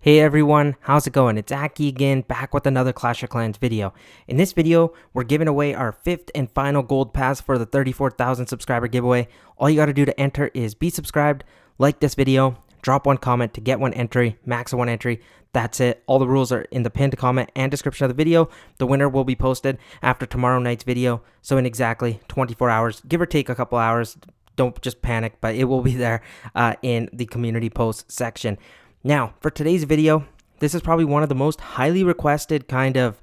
Hey everyone, how's it going? It's Aki again, back with another Clash of Clans video. In this video, we're giving away our 5th and final gold pass for the 34,000 subscriber giveaway. All you gotta do to enter is be subscribed, like this video, drop one comment to get one entry, max of one entry. That's it. All the rules are in the pinned comment and description of the video. The winner will be posted after tomorrow night's video, so in exactly 24 hours, give or take a couple hours. Don't just panic, but it will be there in the community post section. Now, for today's video, this is probably one of the most highly requested kind of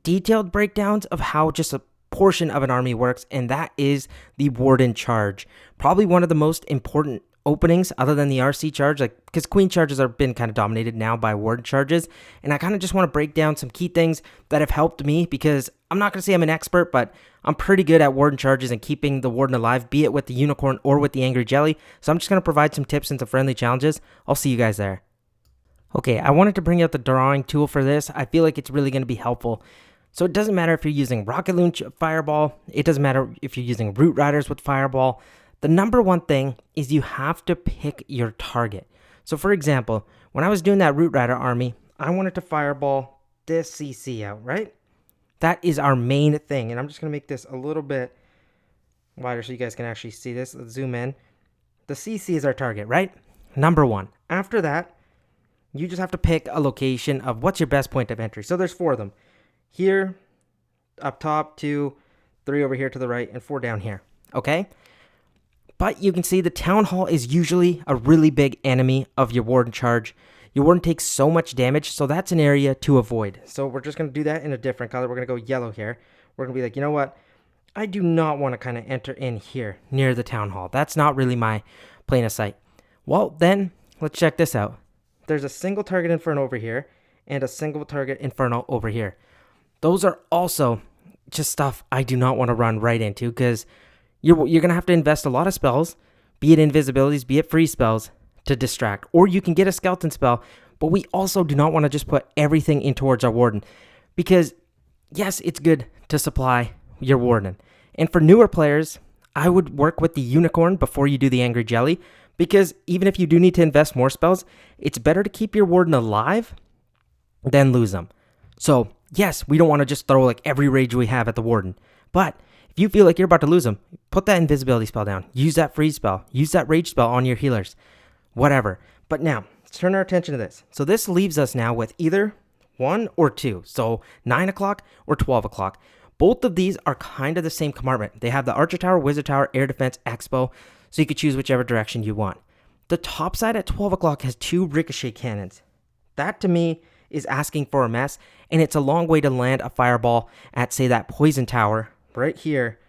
detailed breakdowns of how just a portion of an army works, and that is the Warden Charge. Probably one of the most important openings other than the RC charge, because Queen charges are been kind of dominated now by Warden charges, and I kind of just want to break down some key things that have helped me, because I'm not going to say I'm an expert, but I'm pretty good at Warden charges and keeping the Warden alive, be it with the Unicorn or with the Angry Jelly. So I'm just going to provide some tips and some friendly challenges. I'll see you guys there. Okay, I wanted to bring out the drawing tool for this. I feel like it's really going to be helpful. So it doesn't matter if you're using Rocket Launch Fireball. It doesn't matter if you're using Root Riders with Fireball. The number one thing is you have to pick your target. So for example, when I was doing that Root Rider army, I wanted to Fireball this CC out, right? That is our main thing, and I'm just going to make this a little bit wider so you guys can actually see this. Let's zoom in. The CC is our target, right? Number one. After that, you just have to pick a location of what's your best point of entry. So there's 4 of them. Here, up top, 2, 3 over here to the right, and 4 down here, okay? But you can see the Town Hall is usually a really big enemy of your Warden Charge. Your Warden takes so much damage, so that's an area to avoid. So we're just going to do that in a different color. We're going to go yellow here. We're going to be like, you know what? I do not want to kind of enter in here near the Town Hall. That's not really my plane of sight. Well, then, let's check this out. There's a single target Inferno over here and a single target Inferno over here. Those are also just stuff I do not want to run right into, because you're going to have to invest a lot of spells, be it invisibilities, be it free spells, to distract. Or you can get a skeleton spell, but we also do not want to just put everything in towards our Warden. Because, yes, it's good to supply your Warden. And for newer players, I would work with the Unicorn before you do the Angry Jelly. Because even if you do need to invest more spells, it's better to keep your Warden alive than lose them. So, yes, we don't want to just throw like every rage we have at the Warden. But if you feel like you're about to lose them, put that invisibility spell down. Use that freeze spell. Use that rage spell on your healers. Whatever. But now, let's turn our attention to this. So this leaves us now with either 1 or 2. So 9 o'clock or 12 o'clock. Both of these are kind of the same compartment. They have the Archer Tower, Wizard Tower, Air Defense, Expo. So you could choose whichever direction you want. The top side at 12 o'clock has 2 ricochet cannons. That to me is asking for a mess. And it's a long way to land a fireball at, say, that Poison Tower right here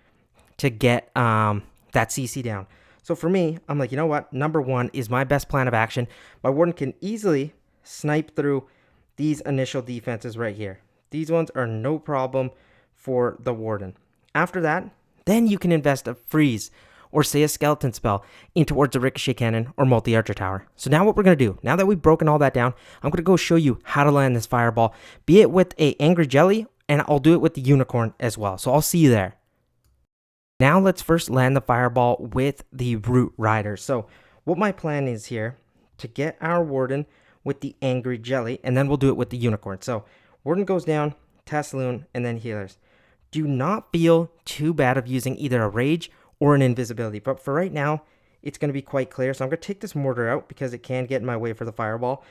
to get that CC down. So for me, I'm like, you know what? Number 1 is my best plan of action. My Warden can easily snipe through these initial defenses right here. These ones are no problem for the Warden. After that, then you can invest a freeze or say a skeleton spell in towards a ricochet cannon or multi-archer tower. So now what we're going to do, now that we've broken all that down, I'm going to go show you how to land this fireball, be it with a Angry Jelly, and I'll do it with the Unicorn as well. So I'll see you there. Now let's first land the fireball with the Root Riders. So what my plan is here, to get our Warden with the Angry Jelly, and then we'll do it with the Unicorn. So Warden goes down, Tesloon, and then healers. Do not feel too bad of using either a Rage or an Invisibility, but for right now, it's going to be quite clear. So I'm going to take this Mortar out because it can get in my way for the fireball.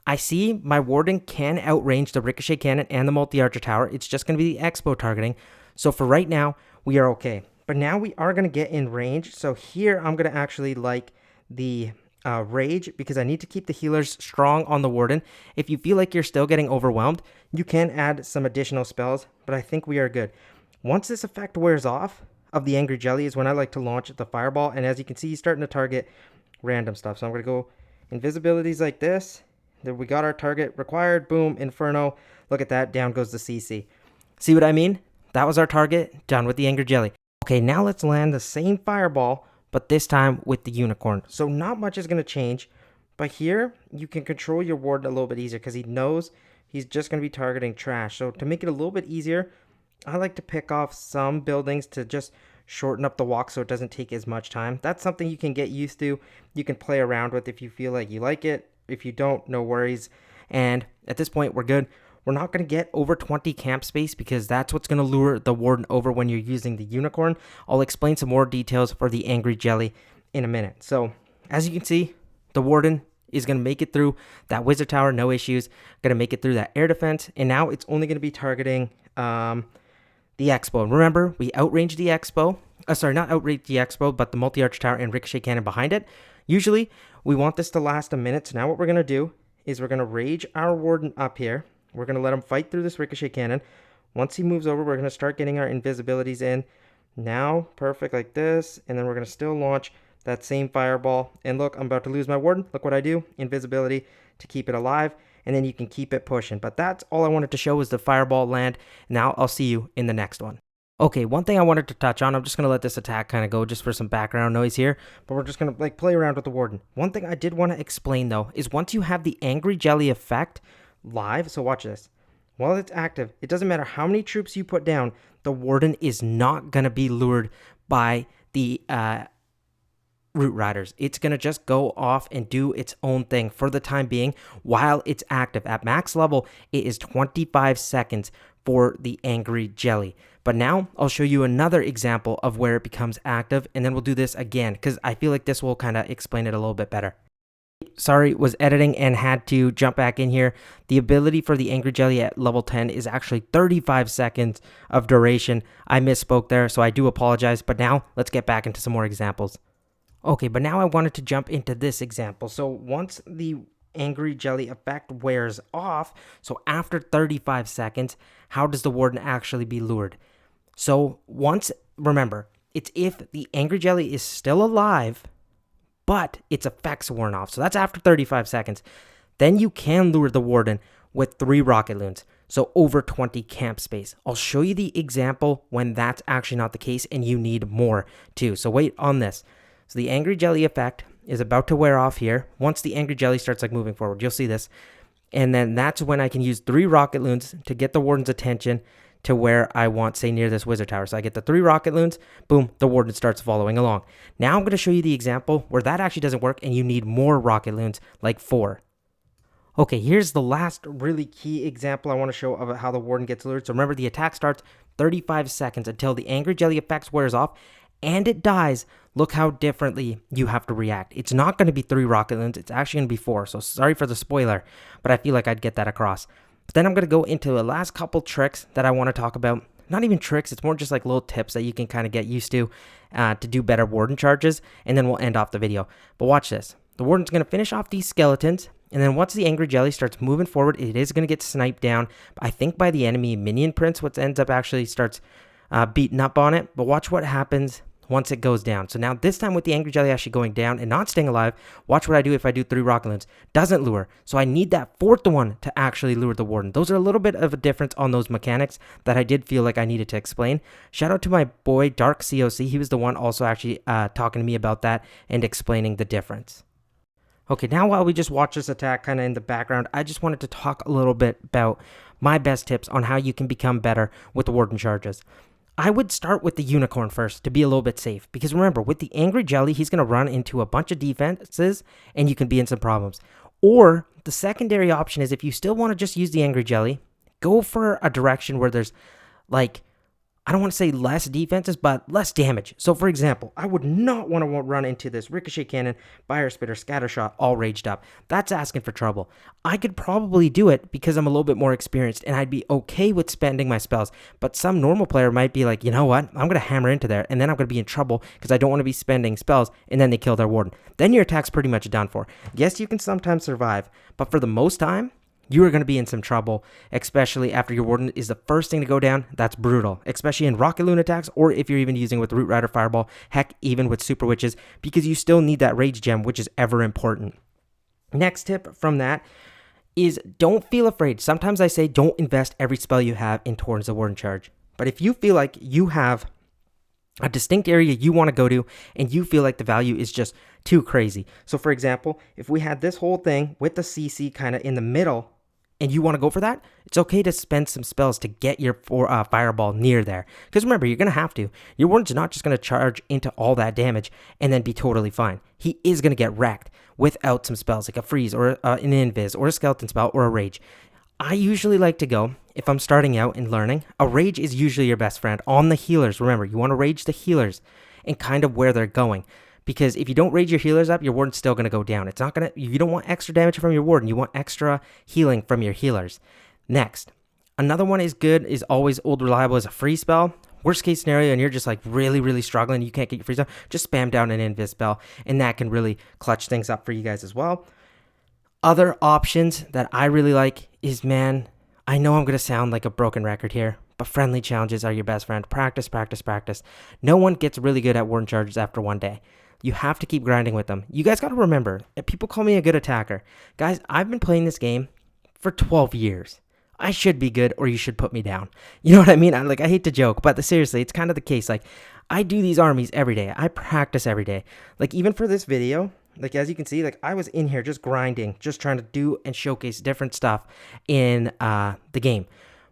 I see my Warden can outrange the Ricochet Cannon and the Multi-Archer Tower. It's just going to be the Expo targeting. So for right now, we are okay. But now we are going to get in range. So here I'm going to actually like the Rage, because I need to keep the healers strong on the Warden. If you feel like you're still getting overwhelmed, you can add some additional spells, but I think we are good. Once this effect wears off of the Angry Jelly is when I like to launch the fireball. And as you can see, he's starting to target random stuff. So I'm going to go invisibilities like this. There we got our target required. Boom, Inferno. Look at that. Down goes the CC. See what I mean? That was our target. Done with the Angry Jelly. Okay, now let's land the same fireball, but this time with the Unicorn. So not much is going to change. But here, you can control your Warden a little bit easier because he knows he's just going to be targeting trash. So to make it a little bit easier, I like to pick off some buildings to just shorten up the walk so it doesn't take as much time. That's something you can get used to. You can play around with if you feel like you like it. If you don't, no worries. And at this point, we're good. We're not going to get over 20 camp space because that's what's going to lure the warden over when you're using the unicorn. I'll explain some more details for the angry jelly in a minute. So as you can see, the warden is going to make it through that wizard tower, no issues. Going to make it through that air defense. And now it's only going to be targeting the expo. Remember, we outranged the expo. Sorry, not outranged the expo, but the multi-arch tower and ricochet cannon behind it. Usually, we want this to last a minute. So now what we're going to do is we're going to rage our warden up here. We're going to let him fight through this ricochet cannon. Once he moves over, we're going to start getting our invisibilities in. Now, perfect like this. And then we're going to still launch that same fireball. And look, I'm about to lose my warden. Look what I do. Invisibility to keep it alive. And then you can keep it pushing. But that's all I wanted to show was the fireball land. Now I'll see you in the next one. Okay, one thing I wanted to touch on, I'm just going to let this attack kind of go just for some background noise here, but we're just going to play around with the warden. One thing I did want to explain though is once you have the angry jelly effect live, so watch this. While it's active, it doesn't matter how many troops you put down, the warden is not going to be lured by the root riders. It's going to just go off and do its own thing for the time being while it's active. At max level, it is 25 seconds for the angry jelly. But now I'll show you another example of where it becomes active, and then we'll do this again because I feel like this will kind of explain it a little bit better. Sorry, was editing and had to jump back in here. The ability for the angry jelly at level 10 is actually 35 seconds of duration. I misspoke there, so I do apologize. But now let's get back into some more examples. Okay, but now I wanted to jump into this example. So once the angry jelly effect wears off, so after 35 seconds, how does the warden actually be lured? So once, remember, it's if the angry jelly is still alive, but its effects worn off. So that's after 35 seconds. Then you can lure the warden with 3 rocket loons. So over 20 camp space. I'll show you the example when that's actually not the case and you need more too. So wait on this. So the angry jelly effect is about to wear off here. Once the angry jelly starts moving forward, you'll see this. And then that's when I can use 3 rocket loons to get the warden's attention to where I want, say near this wizard tower. So I get the 3 rocket loons, boom, the warden starts following along. Now I'm going to show you the example where that actually doesn't work and you need more rocket loons, like 4. Okay, here's the last really key example I want to show of how the warden gets lured. So remember, the attack starts 35 seconds until the angry jelly effects wears off and it dies. Look how differently you have to react. It's not going to be 3 rocket loons. It's actually going to be 4. So sorry for the spoiler, but I feel like I'd get that across. But then I'm going to go into the last couple tricks that I want to talk about. Not even tricks, it's more just like little tips that you can kind of get used to do better warden charges. And then we'll end off the video. But watch this. The warden's going to finish off these skeletons. And then once the angry jelly starts moving forward, it is going to get sniped down. I think by the enemy minion prince, what ends up actually starts beating up on it. But watch what happens once it goes down. So now this time with the angry jelly actually going down and not staying alive, watch what I do if I do 3 rocket loons. Doesn't lure. So I need that 4th one to actually lure the warden. Those are a little bit of a difference on those mechanics that I did feel like I needed to explain. Shout out to my boy Dark COC. He was the one also actually talking to me about that and explaining the difference. Okay, now while we just watch this attack kind of in the background, I just wanted to talk a little bit about my best tips on how you can become better with the warden charges. I would start with the unicorn first to be a little bit safe. Because remember, with the angry jelly, he's going to run into a bunch of defenses and you can be in some problems. Or the secondary option is if you still want to just use the angry jelly, go for a direction where there's like, I don't want to say less defenses, but less damage. So for example, I would not want to run into this ricochet cannon, fire spitter, scatter shot, all raged up. That's asking for trouble. I could probably do it because I'm a little bit more experienced and I'd be okay with spending my spells. But some normal player might be like, you know what? I'm going to hammer into there and then I'm going to be in trouble because I don't want to be spending spells and then they kill their warden. Then your attack's pretty much done for. Yes, you can sometimes survive, but for the most time, you are going to be in some trouble, especially after your warden is the first thing to go down. That's brutal, especially in rocket loon attacks, or if you're even using with root rider fireball, heck, even with super witches, because you still need that rage gem, which is ever important. Next tip from that is don't feel afraid. Sometimes I say don't invest every spell you have in towards the warden charge. But if you feel like you have a distinct area you want to go to and you feel like the value is just too crazy. So for example, if we had this whole thing with the CC kind of in the middle, and you want to go for that, it's okay to spend some spells to get your fireball near there. Because remember, you're going to have to. Your warden's not just going to charge into all that damage and then be totally fine. He is going to get wrecked without some spells like a freeze or an invis or a skeleton spell or a rage. I usually like to go, if I'm starting out and learning, a rage is usually your best friend on the healers. Remember, you want to rage the healers and kind of where they're going. Because if you don't rage your healers up, your warden's still going to go down. It's not going to, you don't want extra damage from your warden. You want extra healing from your healers. Next, another one is good, is always old reliable, is a free spell. Worst case scenario, and you're just like really struggling, you can't get your free spell, just spam down an invis spell, and that can really clutch things up for you guys as well. Other options that I really like is, man, I know I'm going to sound like a broken record here, but friendly challenges are your best friend. Practice. No one gets really good at warden charges after one day. You have to keep grinding with them. You guys got to remember, people call me a good attacker. Guys, I've been playing this game for 12 years. I should be good, or you should put me down. You know what I mean? I hate to joke, but seriously, it's kind of the case. Like, I do these armies every day. I practice every day. Like, even for this video, like, as you can see, like, I was in here just grinding, just trying to do and showcase different stuff in the game.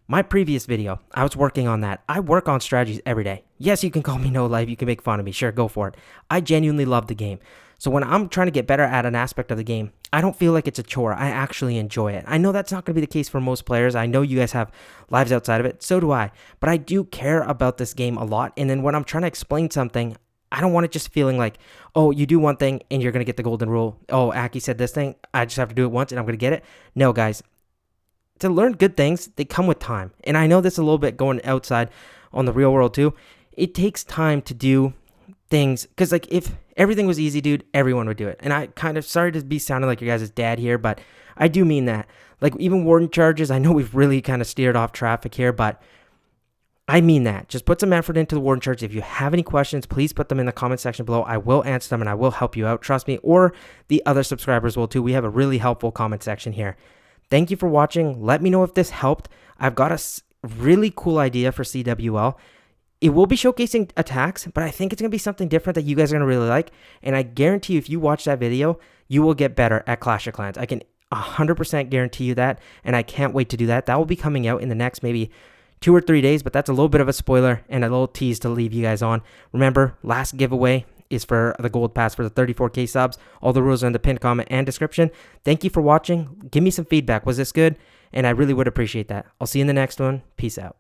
My previous video, I was working on that. I work on strategies every day. Yes, you can call me no life. You can make fun of me. Sure, go for it. I genuinely love the game. So when I'm trying to get better at an aspect of the game, I don't feel like it's a chore. I actually enjoy it. I know that's not going to be the case for most players. I know you guys have lives outside of it. So do I. But I do care about this game a lot. And then when I'm trying to explain something, I don't want it just feeling like, oh, you do one thing and you're going to get the golden rule. Oh, Aki said this thing. I just have to do it once and I'm going to get it. No, guys. To learn good things, they come with time. And I know this a little bit going outside on the real world too. It takes time to do things. Because like if everything was easy, dude, everyone would do it. And I kind of, sorry to be sounding like your guys' dad here, but I do mean that. Like even warden charges, I know we've really kind of steered off traffic here, but I mean that. Just put some effort into the warden charge. If you have any questions, please put them in the comment section below. I will answer them and I will help you out. Trust me, or the other subscribers will too. We have a really helpful comment section here. Thank you for watching. Let me know if this helped. I've got a really cool idea for CWL. It will be showcasing attacks, but I think it's going to be something different that you guys are going to really like. And I guarantee you, if you watch that video, you will get better at Clash of Clans. I can 100% guarantee you that, and I can't wait to do that. That will be coming out in the next maybe 2 or 3 days, but that's a little bit of a spoiler and a little tease to leave you guys on. Remember, last giveaway is for the gold pass for the 34K subs. All the rules are in the pinned comment and description. Thank you for watching. Give me some feedback. Was this good? And I really would appreciate that. I'll see you in the next one. Peace out.